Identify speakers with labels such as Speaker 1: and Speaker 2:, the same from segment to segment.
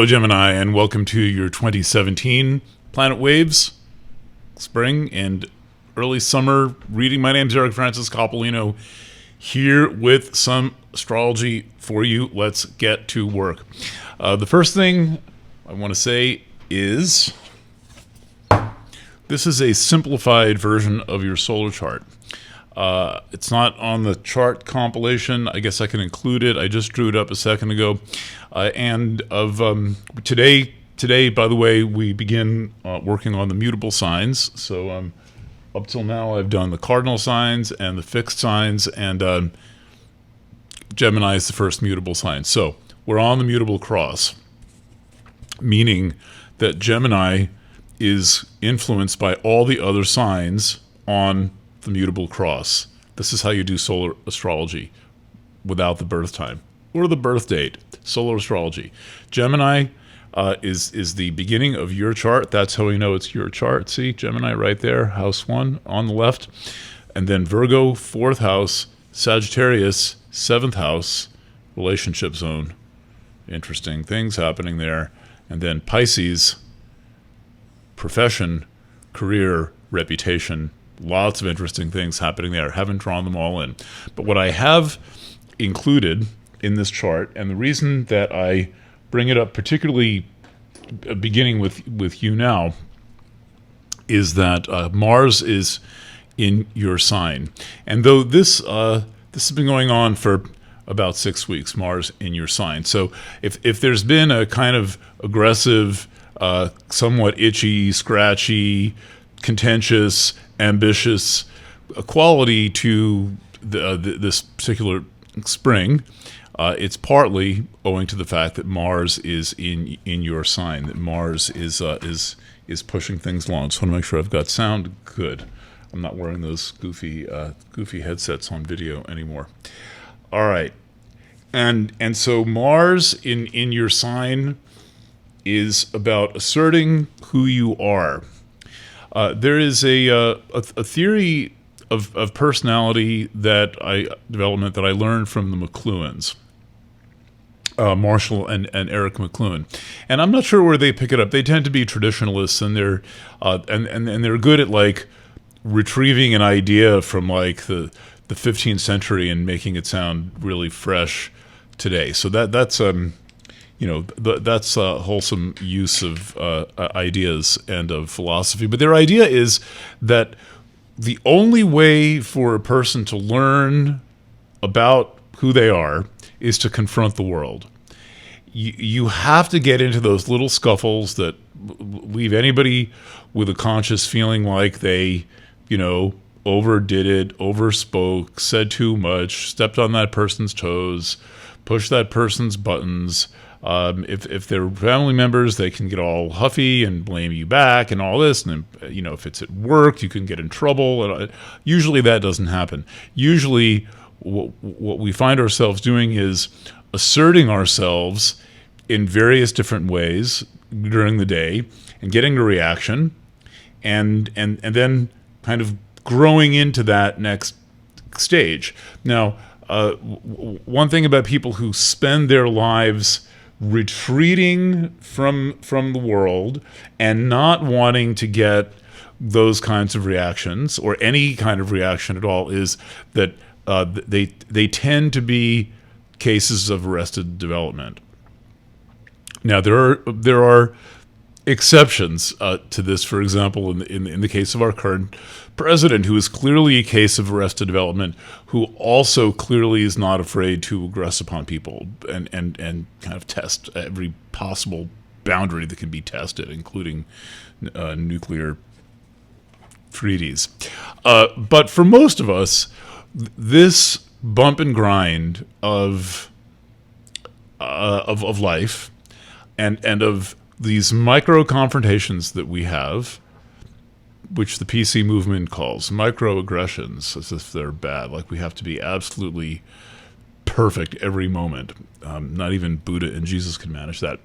Speaker 1: Hello, Gemini, and welcome to your 2017 Planet Waves spring and early summer reading. My name is Eric Francis Coppolino, here with some astrology for you. Let's get to work. The first thing I want to say is this is a simplified version of your solar chart. It's not on the chart compilation. I guess I can include it. I just drew it up a second ago. Today, by the way, we begin working on the mutable signs. So up till now, I've done the cardinal signs and the fixed signs, and Gemini is the first mutable sign. So we're on the mutable cross, meaning that Gemini is influenced by all the other signs on the mutable cross. This is how you do solar astrology without the birth time or the birth date. Solar astrology. Gemini is the beginning of your chart. That's how we know it's your chart. See, Gemini right there, house 1 on the left. And then Virgo, 4th house, Sagittarius, 7th house, relationship zone. Interesting things happening there. And then Pisces, profession, career, reputation. Lots of interesting things happening there. Haven't drawn them all in. But what I have included in this chart, and the reason that I bring it up particularly beginning with you now, is that Mars is in your sign. And though this has been going on for about 6 weeks, Mars in your sign. So if there's been a kind of aggressive, somewhat itchy, scratchy, contentious, ambitious quality to this particular spring, it's partly owing to the fact that Mars is in your sign. That Mars is pushing things along. Just want to make sure I've got sound good. I'm not wearing those goofy headsets on video anymore. All right, and so Mars in your sign is about asserting who you are. There is a theory of personality development that I learned from the McLuhans, Marshall and Eric McLuhan, and I'm not sure where they pick it up. They tend to be traditionalists, and they're and they're good at like retrieving an idea from like the 15th century and making it sound really fresh today. So that's that's a wholesome use of ideas and of philosophy. But their idea is that the only way for a person to learn about who they are is to confront the world. You have to get into those little scuffles that leave anybody with a conscious feeling like they, overdid it, overspoke, said too much, stepped on that person's toes, pushed that person's buttons. If they're family members, they can get all huffy and blame you back and all this. And then, if it's at work, you can get in trouble. And usually that doesn't happen. Usually what we find ourselves doing is asserting ourselves in various different ways during the day and getting a reaction and then kind of growing into that next stage. Now, one thing about people who spend their lives retreating from the world and not wanting to get those kinds of reactions or any kind of reaction at all is that they tend to be cases of arrested development. Now there are exceptions to this. For example, in the case of our current president, who is clearly a case of arrested development, who also clearly is not afraid to aggress upon people and kind of test every possible boundary that can be tested, including nuclear treaties. But for most of us, this bump and grind of life and of these micro confrontations that we have, which the PC movement calls microaggressions, as if they're bad, like we have to be absolutely perfect every moment. Not even Buddha and Jesus can manage that.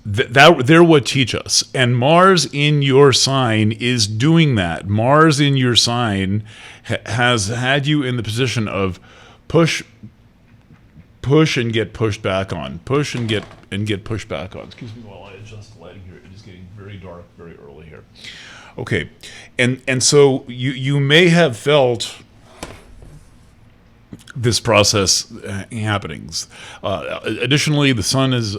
Speaker 1: They're what teach us. And Mars in your sign is doing that. Mars in your sign has had you in the position of push push and get pushed back on, push and get pushed back on. Excuse me while I adjust the lighting here. It is getting very dark very early here. Okay, and so you may have felt this process happenings. Additionally, the sun has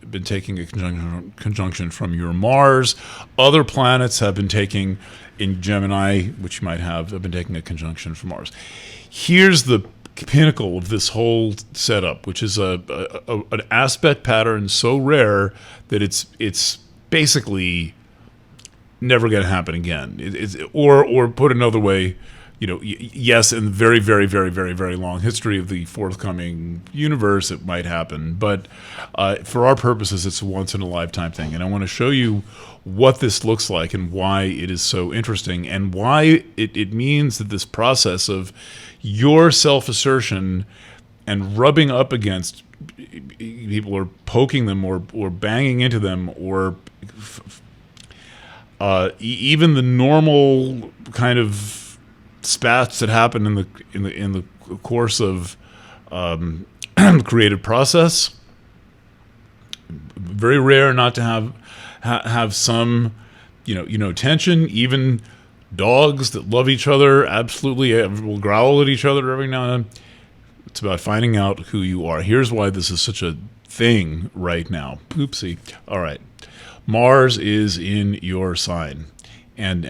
Speaker 1: been taking a conjunction from your Mars. Other planets have been taking, in Gemini, which you might have been taking a conjunction from Mars. Here's the pinnacle of this whole setup, which is an aspect pattern so rare that it's basically never going to happen again. Or put another way, yes, in the very, very, very, very, very long history of the forthcoming universe, it might happen. But for our purposes, it's a once-in-a-lifetime thing. And I want to show you what this looks like and why it is so interesting and why it means that this process of your self-assertion and rubbing up against people or poking them or banging into them or even the normal kind of spats that happen in the course of the creative process. Very rare not to have some tension. Even dogs that love each other absolutely will growl at each other every now and then. It's about finding out who you are. Here's why this is such a thing right now. Oopsie. All right. Mars is in your sign, and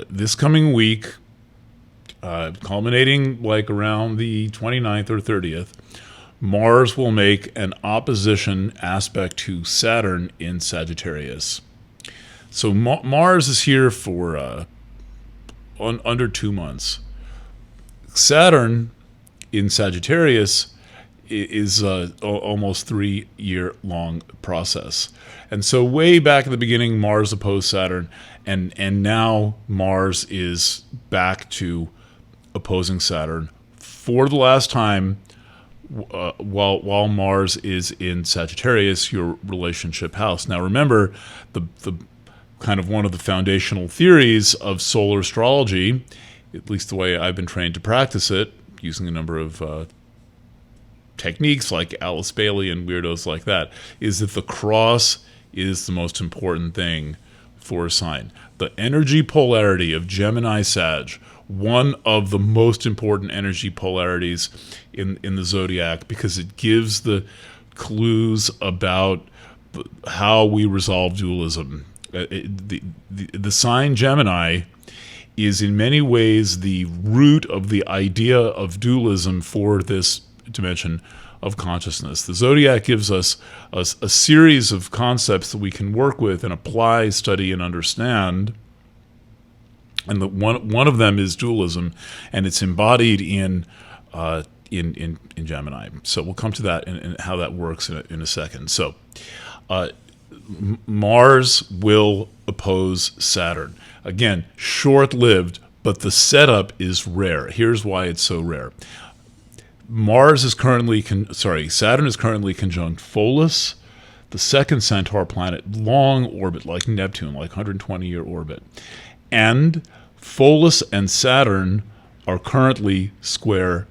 Speaker 1: this coming week, culminating like around the 29th or 30th, Mars will make an opposition aspect to Saturn in Sagittarius. So Mars is here for under 2 months. Saturn in Sagittarius is almost 3-year long process. And so way back at the beginning, Mars opposed Saturn, and now Mars is back to opposing Saturn for the last time while Mars is in Sagittarius, your relationship house. Now remember, the kind of one of the foundational theories of solar astrology, at least the way I've been trained to practice it, using a number of techniques like Alice Bailey and weirdos like that, is that the cross is the most important thing for a sign. The energy polarity of Gemini Sag, one of the most important energy polarities in the zodiac, because it gives the clues about how we resolve dualism. The sign Gemini is in many ways the root of the idea of dualism for this dimension of consciousness. The zodiac gives us a series of concepts that we can work with and apply, study, and understand. And one of them is dualism, and it's embodied in Gemini. So we'll come to that and how that works in a second. So Mars will oppose Saturn. Again, short-lived, but the setup is rare. Here's why it's so rare. Saturn is currently conjunct Pholus, the second Centaur planet, long orbit, like Neptune, like 120-year orbit. And Pholus and Saturn are currently square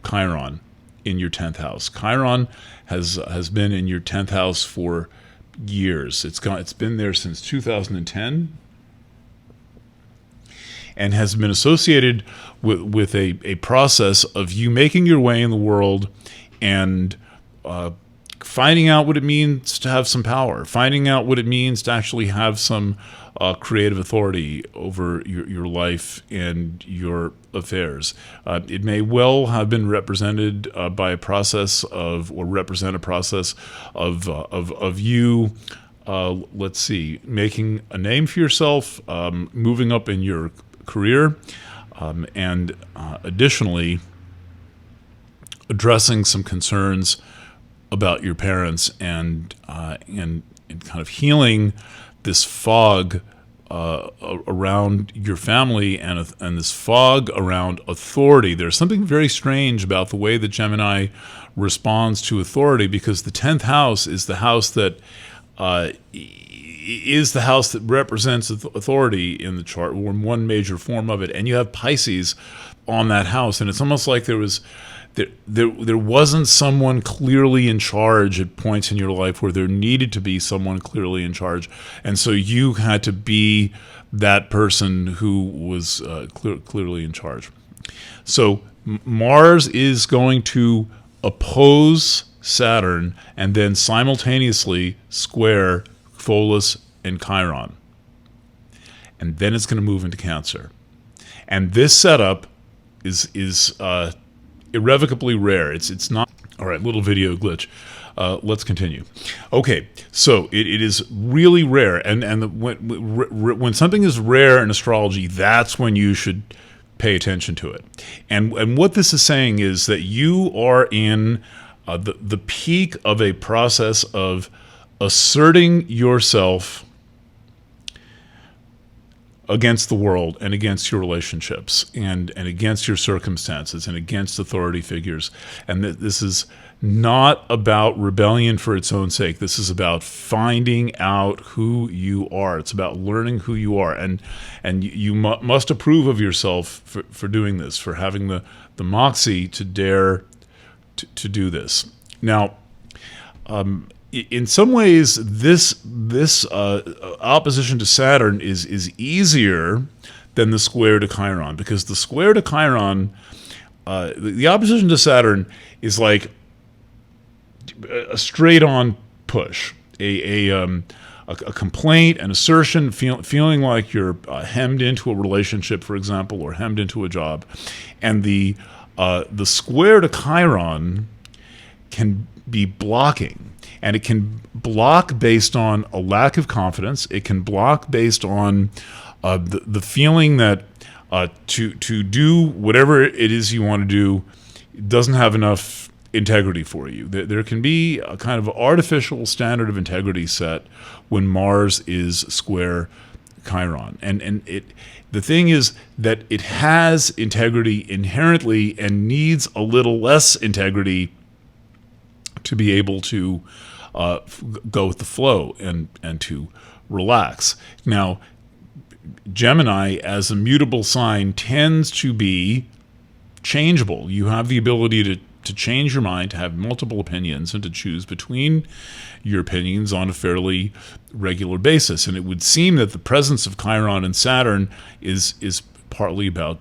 Speaker 1: Chiron in your 10th house. Chiron has been in your 10th house for years. It's been there since 2010 and has been associated with a process of you making your way in the world and finding out what it means to have some power, finding out what it means to actually have some creative authority over your life and your affairs. It may well have been represented by a process of, or represent a process of you, let's see, making a name for yourself, moving up in your career, and additionally addressing some concerns about your parents and kind of healing this fog around your family and this fog around authority. There's something very strange about the way that Gemini responds to authority, because the 10th house is the house that is the house that represents authority in the chart, or one major form of it, and you have Pisces on that house, and it's almost like there wasn't someone clearly in charge at points in your life where there needed to be someone clearly in charge, and so you had to be that person who was clearly in charge. So Mars is going to oppose Saturn and then simultaneously square Pholus and Chiron. And then it's going to move into Cancer. And this setup is irrevocably rare. It's not... All right, little video glitch. Let's continue. Okay, so it is really rare. And when something is rare in astrology, that's when you should pay attention to it. And what this is saying is that you are in the peak of a process of asserting yourself against the world and against your relationships and against your circumstances and against authority figures. And this is not about rebellion for its own sake. This is about finding out who you are. It's about learning who you are. And you must approve of yourself for doing this, for having the moxie to dare to do this. Now, in some ways, this opposition to Saturn is easier than the square to Chiron, because the square to Chiron, the opposition to Saturn is like a straight-on push, a complaint, an assertion, feeling like you're hemmed into a relationship, for example, or hemmed into a job, and the square to Chiron can be blocking. And it can block based on a lack of confidence. It can block based on the feeling that to do whatever it is you want to do doesn't have enough integrity for you. There can be a kind of artificial standard of integrity set when Mars is square Chiron. And the thing is that it has integrity inherently and needs a little less integrity to be able to go with the flow and to relax. Now, Gemini, as a mutable sign, tends to be changeable. You have the ability to change your mind, to have multiple opinions, and to choose between your opinions on a fairly regular basis. And it would seem that the presence of Chiron and Saturn is partly about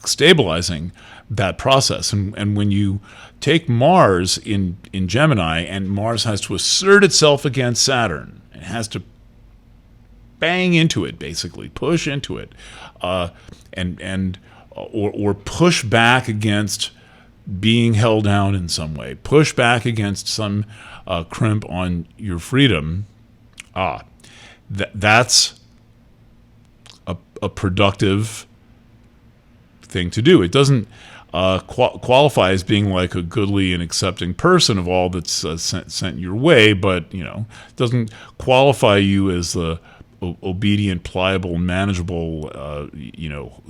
Speaker 1: stabilizing that process. And when you take Mars in Gemini, and Mars has to assert itself against Saturn, it has to bang into it, basically push into it, or push back against being held down in some way, push back against some crimp on your freedom. That's a productive thing to do. It doesn't qualify as being like a goodly and accepting person of all that's sent your way, but it doesn't qualify you as the obedient, pliable, manageable,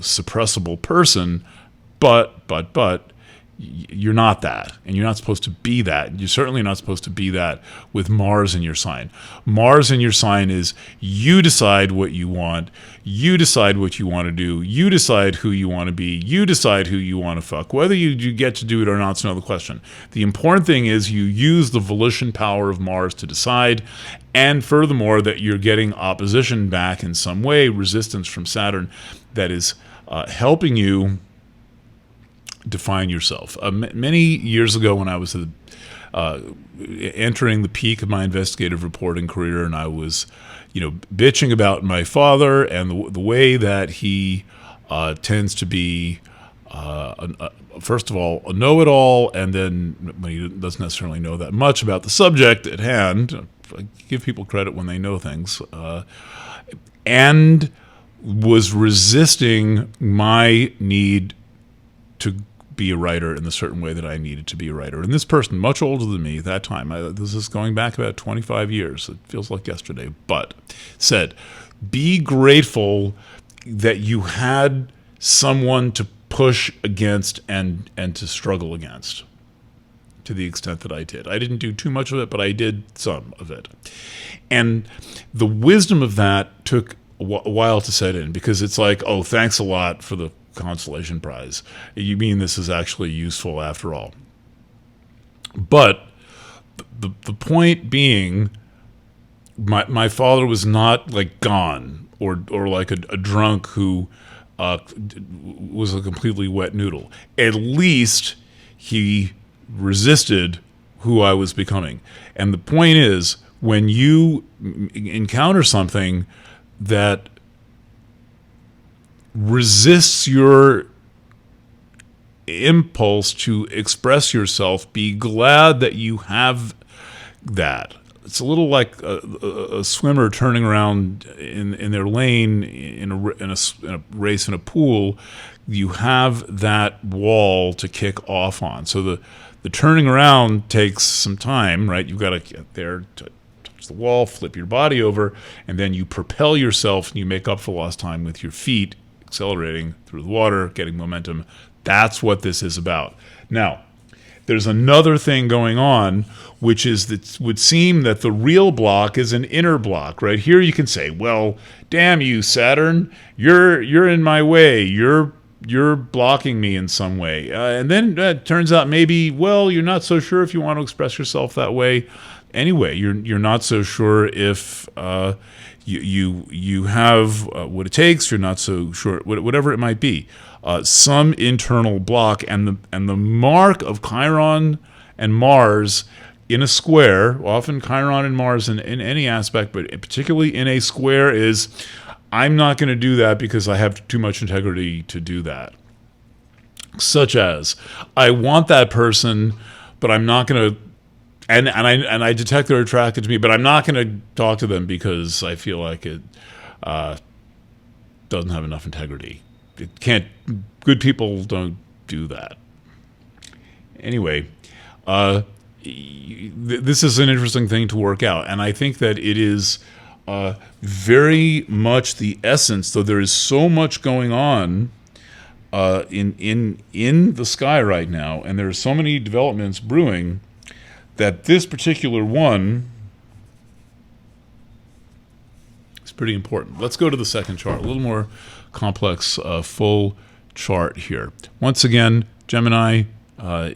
Speaker 1: suppressible person. But you're not that, and you're not supposed to be that. You're certainly not supposed to be that with Mars in your sign. Mars in your sign is you decide what you want, you decide what you want to do, you decide who you want to be, you decide who you want to fuck. Whether you get to do it or not is another question. The important thing is you use the volition power of Mars to decide, and furthermore that you're getting opposition back in some way, resistance from Saturn, that is helping you define yourself. Many years ago, when I was entering the peak of my investigative reporting career, and I was, bitching about my father and the way that he tends to be, first of all, a know-it-all, and then when he doesn't necessarily know that much about the subject at hand. I give people credit when they know things, and was resisting my need to be a writer in the certain way that I needed to be a writer. And this person, much older than me at that time, this is going back about 25 years, it feels like yesterday, but said, be grateful that you had someone to push against and to struggle against. to the extent that I did. I didn't do too much of it, but I did some of it. And the wisdom of that took a while to set in, because it's like, oh, thanks a lot for the consolation prize. You mean this is actually useful after all. But the point being, my father was not like gone or like a drunk who was a completely wet noodle. At least he resisted who I was becoming. And the point is, when you encounter something that resists your impulse to express yourself, be glad that you have that. It's a little like a swimmer turning around in their lane in a race in a pool. You have that wall to kick off on. So the turning around takes some time, right? You've got to get there to touch the wall, flip your body over, and then you propel yourself and you make up for lost time with your feet accelerating through the water, getting momentum. That's what this is about. Now, there's another thing going on, which is that would seem that the real block is an inner block, right? Here you can say, well, damn you, Saturn, you're in my way. You're blocking me in some way. And then it turns out maybe, well, you're not so sure if you want to express yourself that way. Anyway, you're not so sure if you have what it takes. You're not so sure, whatever it might be. Some internal block, and the mark of Chiron and Mars in a square, often Chiron and Mars in any aspect, but particularly in a square, is I'm not going to do that because I have too much integrity to do that. Such as, I want that person, but I'm not going to, and I detect they're attracted to me, but I'm not going to talk to them because I feel like it doesn't have enough integrity. It can't. Good people don't do that. Anyway, this is an interesting thing to work out, and I think that it is very much the essence. Though there is so much going on in the sky right now, and there are so many developments brewing, that this particular one is pretty important. Let's go to the second chart, a little more complex, full chart here. Once again, Gemini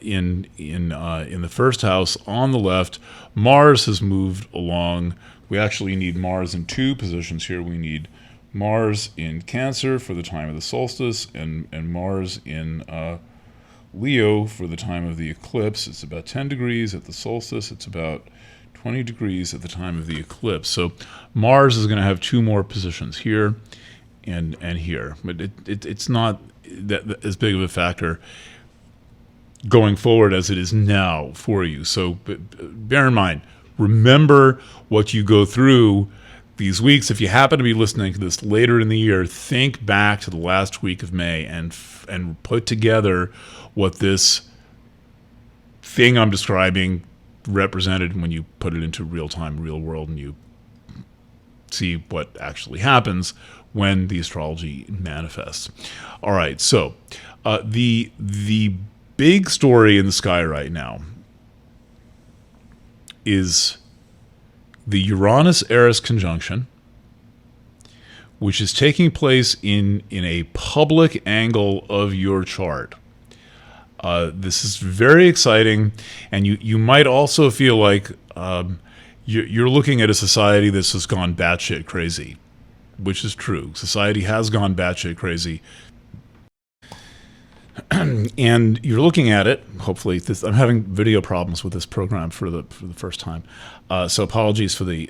Speaker 1: in the first house on the left. Mars has moved along. We actually need Mars in two positions here. We need Mars in Cancer for the time of the solstice, and Mars in Leo for the time of the eclipse. It's about 10 degrees at the solstice. It's about 20 degrees at the time of the eclipse. So Mars is going to have two more positions here and here, but it's not that as big of a factor going forward as it is now for you. So bear in mind, remember what you go through these weeks. If you happen to be listening to this later in the year, think back to the last week of May and put together what this thing I'm describing represented when you put it into real time, real world, and you see what actually happens when the astrology manifests. All right, so the big story in the sky right now is the Uranus-Eris conjunction, which is taking place in a public angle of your chart. This is very exciting, and you might also feel like you're looking at a society that's just gone batshit crazy, which is true. Society has gone batshit crazy. And you're looking at it, hopefully, I'm having video problems with this program for the first time. So apologies for the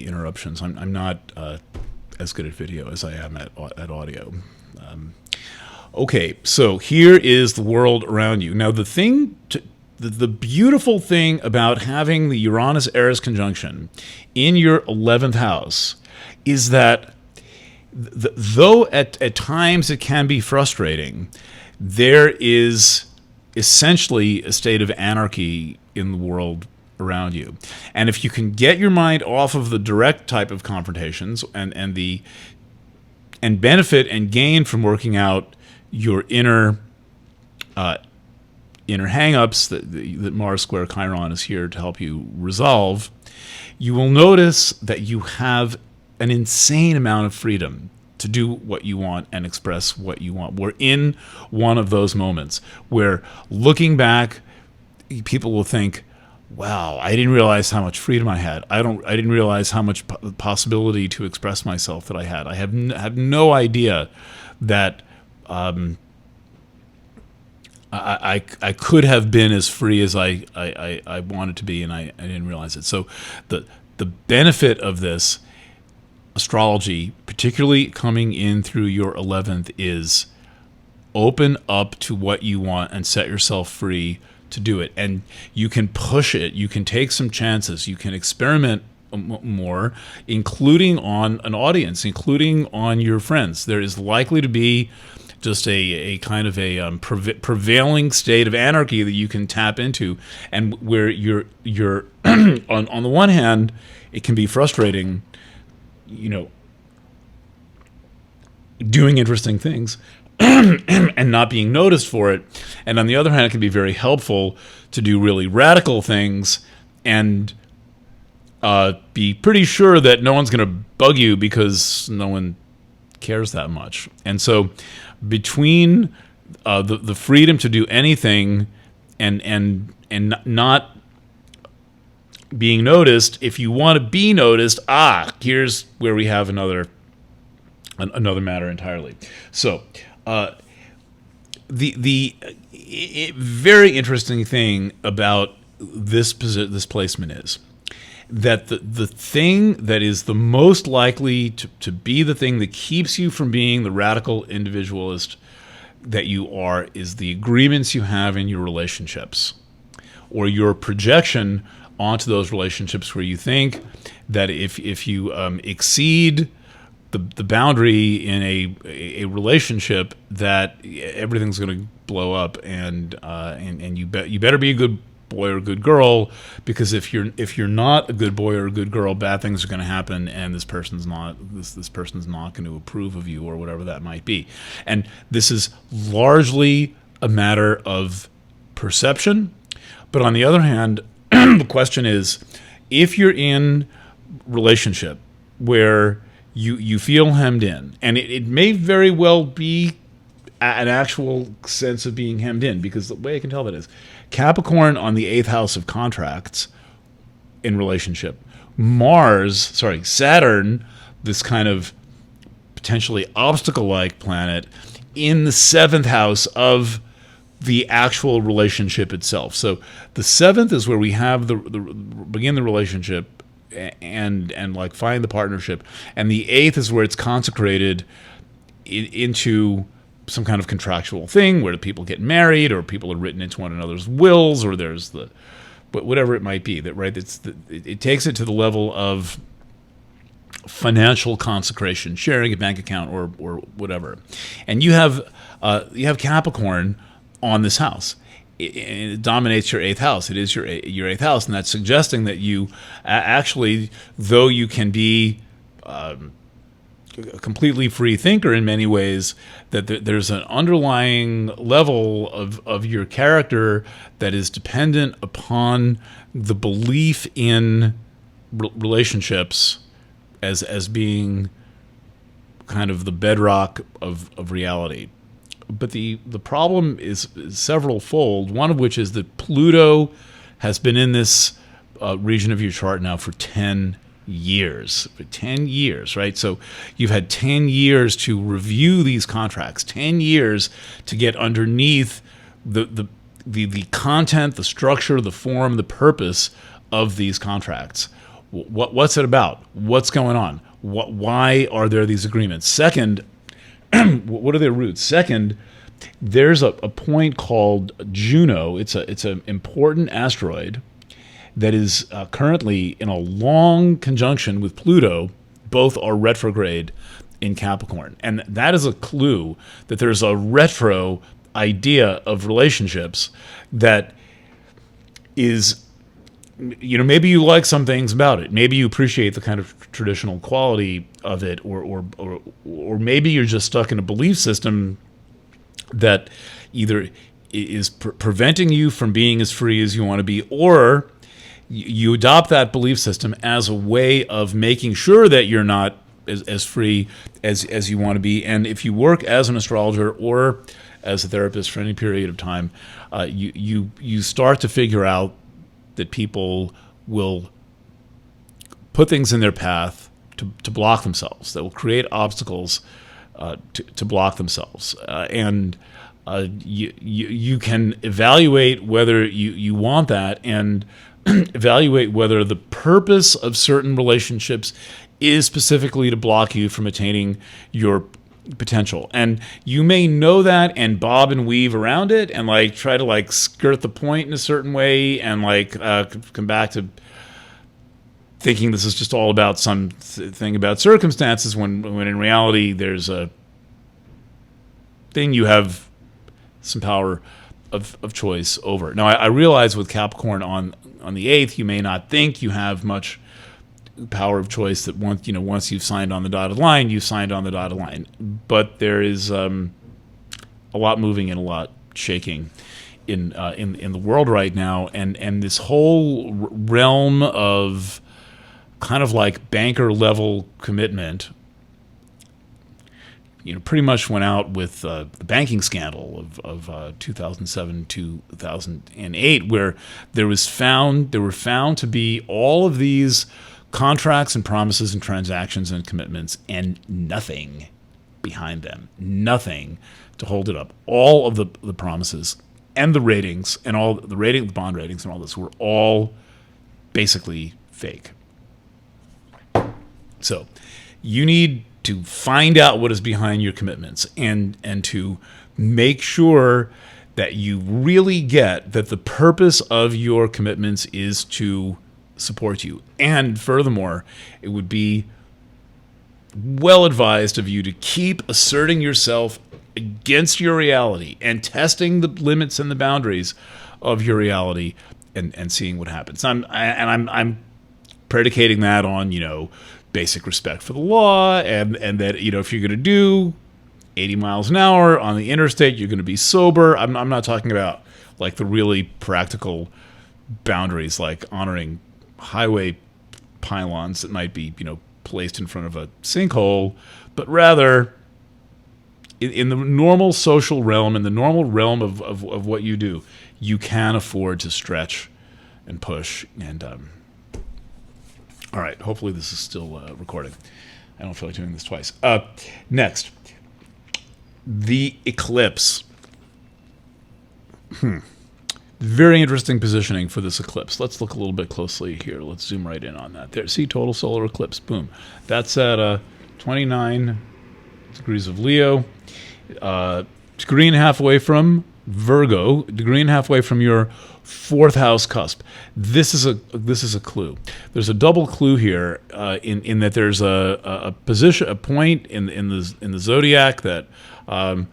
Speaker 1: interruptions. I'm not as good at video as I am at audio. Okay, so here is the world around you. Now, the beautiful thing about having the Uranus-Eris conjunction in your 11th house is that though at times it can be frustrating, there is essentially a state of anarchy in the world around you. And if you can get your mind off of the direct type of confrontations and benefit and gain from working out your inner inner hangups that Mars square Chiron is here to help you resolve, you will notice that you have an insane amount of freedom to do what you want and express what you want. We're in one of those moments where, looking back, people will think, wow, I didn't realize how much freedom I had. I didn't realize how much possibility to express myself that I had. I have no idea that I could have been as free as I wanted to be, and I didn't realize it. So the benefit of this astrology, particularly coming in through your 11th, is open up to what you want and set yourself free to do it. And you can push it. You can take some chances. You can experiment more, including on an audience, including on your friends. There is likely to be just a kind of a prevailing state of anarchy that you can tap into, and where you're on the one hand, it can be frustrating, doing interesting things and not being noticed for it. And on the other hand, it can be very helpful to do really radical things and be pretty sure that no one's going to bug you because no one cares that much. And so between the freedom to do anything and not being noticed, if you want to be noticed, here's where we have another matter entirely. So the very interesting thing about this placement is that the thing that is the most likely to be the thing that keeps you from being the radical individualist that you are is the agreements you have in your relationships, or your projection onto those relationships, where you think that if you exceed the boundary in a relationship, that everything's going to blow up, and you better be a good boy or a good girl, because if you're not a good boy or a good girl, bad things are going to happen, and this person's not going to approve of you, or whatever that might be. And this is largely a matter of perception. But on the other hand, the question is, if you're in relationship where you feel hemmed in, and it may very well be an actual sense of being hemmed in, because the way I can tell that is Capricorn on the 8th house of contracts in relationship, Saturn, this kind of potentially obstacle-like planet, in the 7th house of the actual relationship itself. So the 7th is where we have the begin the relationship and like find the partnership, and the 8th is where it's consecrated into some kind of contractual thing where the people get married, or people are written into one another's wills, or there's whatever it might be, that right, it takes it to the level of financial consecration, sharing a bank account or whatever. And you have Capricorn on this house. It dominates your 8th house. It is your 8th house, and that's suggesting that you actually, though you can be a completely free thinker in many ways, that there's an underlying level of your character that is dependent upon the belief in relationships as being kind of the bedrock of reality. But the problem is several-fold, one of which is that Pluto has been in this region of your chart now for 10 years. For 10 years, right? So you've had 10 years to review these contracts, 10 years to get underneath the content, the structure, the form, the purpose of these contracts. What's it about? What's going on? Why are there these agreements? Second, what are their roots? Second, there's a point called Juno. It's an important asteroid that is currently in a long conjunction with Pluto. Both are retrograde in Capricorn. And that is a clue that there's a retro idea of relationships that is, maybe you like some things about it. Maybe you appreciate the kind of traditional quality of it, or maybe you're just stuck in a belief system that either is preventing you from being as free as you want to be, or you adopt that belief system as a way of making sure that you're not as free as you want to be. And if you work as an astrologer or as a therapist for any period of time, you start to figure out that people will put things in their path to block themselves, that will create obstacles to block themselves. And you can evaluate whether you want that, and evaluate whether the purpose of certain relationships is specifically to block you from attaining your potential. And you may know that and bob and weave around it and like try to like skirt the point in a certain way and like come back to thinking this is just all about some thing about circumstances when in reality there's a thing you have some power of choice over. Now I realize with Capricorn on the 8th, you may not think you have much power of choice, that once you've signed on the dotted line, you've signed on the dotted line. But there is a lot moving and a lot shaking in the world right now, and this whole realm of kind of like banker level commitment, pretty much went out with the banking scandal of 2007, 2008, where there were found to be all of these contracts and promises and transactions and commitments and nothing behind them, nothing to hold it up. All of the promises and the ratings and all the bond ratings and all this were all basically fake. So you need to find out what is behind your commitments and to make sure that you really get that the purpose of your commitments is to support you. And furthermore, it would be well advised of you to keep asserting yourself against your reality and testing the limits and the boundaries of your reality and seeing what happens. I'm predicating that on, basic respect for the law and that, if you're going to do 80 miles an hour on the interstate, you're going to be sober. I'm not talking about like the really practical boundaries, like honoring highway pylons that might be, placed in front of a sinkhole, but rather in the normal social realm, in the normal realm of what you do, you can afford to stretch and push. And all right, hopefully this is still recording. I don't feel like doing this twice. Next, the eclipse. Very interesting positioning for this eclipse. Let's look a little bit closely here. Let's zoom right in on that. There, see, total solar eclipse. Boom. That's at 29 degrees of Leo. Degree and a half away from Virgo. Degree and a half away from your 4th house cusp. This is a clue. There's a double clue here in that there's a position, a point in the zodiac that I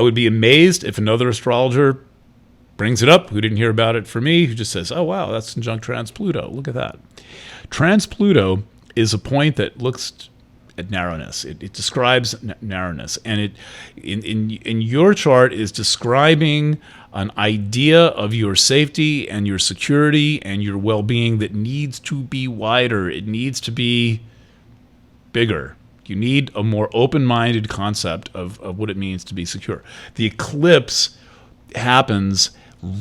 Speaker 1: would be amazed if another astrologer brings it up who didn't hear about it for me, who just says, oh wow, that's conjunct trans-Pluto. Look at that. Trans-Pluto is a point that looks at narrowness. It describes narrowness, and it in your chart is describing an idea of your safety and your security and your well-being that needs to be wider. It needs to be bigger. You need a more open-minded concept of what it means to be secure. The eclipse happens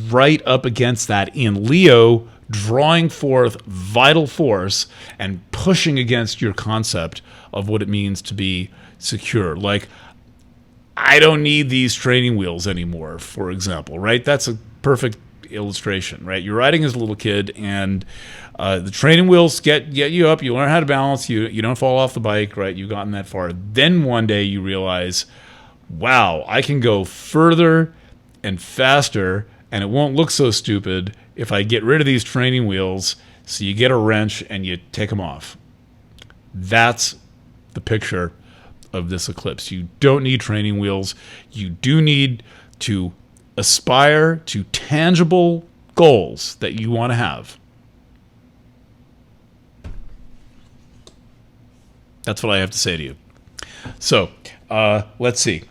Speaker 1: right up against that in Leo, drawing forth vital force and pushing against your concept of what it means to be secure. Like, I don't need these training wheels anymore, for example, right? That's a perfect illustration, right? You're riding as a little kid, and the training wheels get you up. You learn how to balance. You don't fall off the bike, right? You've gotten that far. Then one day you realize, wow, I can go further and faster, and it won't look so stupid if I get rid of these training wheels. So you get a wrench and you take them off. That's the picture of this eclipse. You don't need training wheels. You do need to aspire to tangible goals that you want to have. That's what I have to say to you. So, let's see.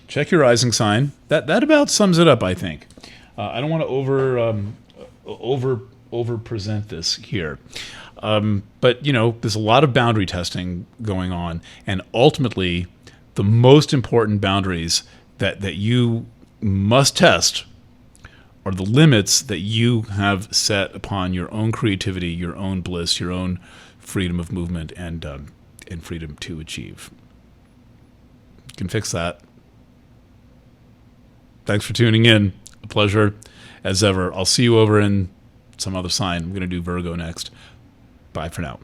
Speaker 1: check your rising sign. That about sums it up, I think. I don't want to over present this here. But there's a lot of boundary testing going on, and ultimately, the most important boundaries that you must test are the limits that you have set upon your own creativity, your own bliss, your own freedom of movement, and freedom to achieve. You can fix that. Thanks for tuning in. A pleasure as ever. I'll see you over in some other sign. I'm going to do Virgo next. Bye for now.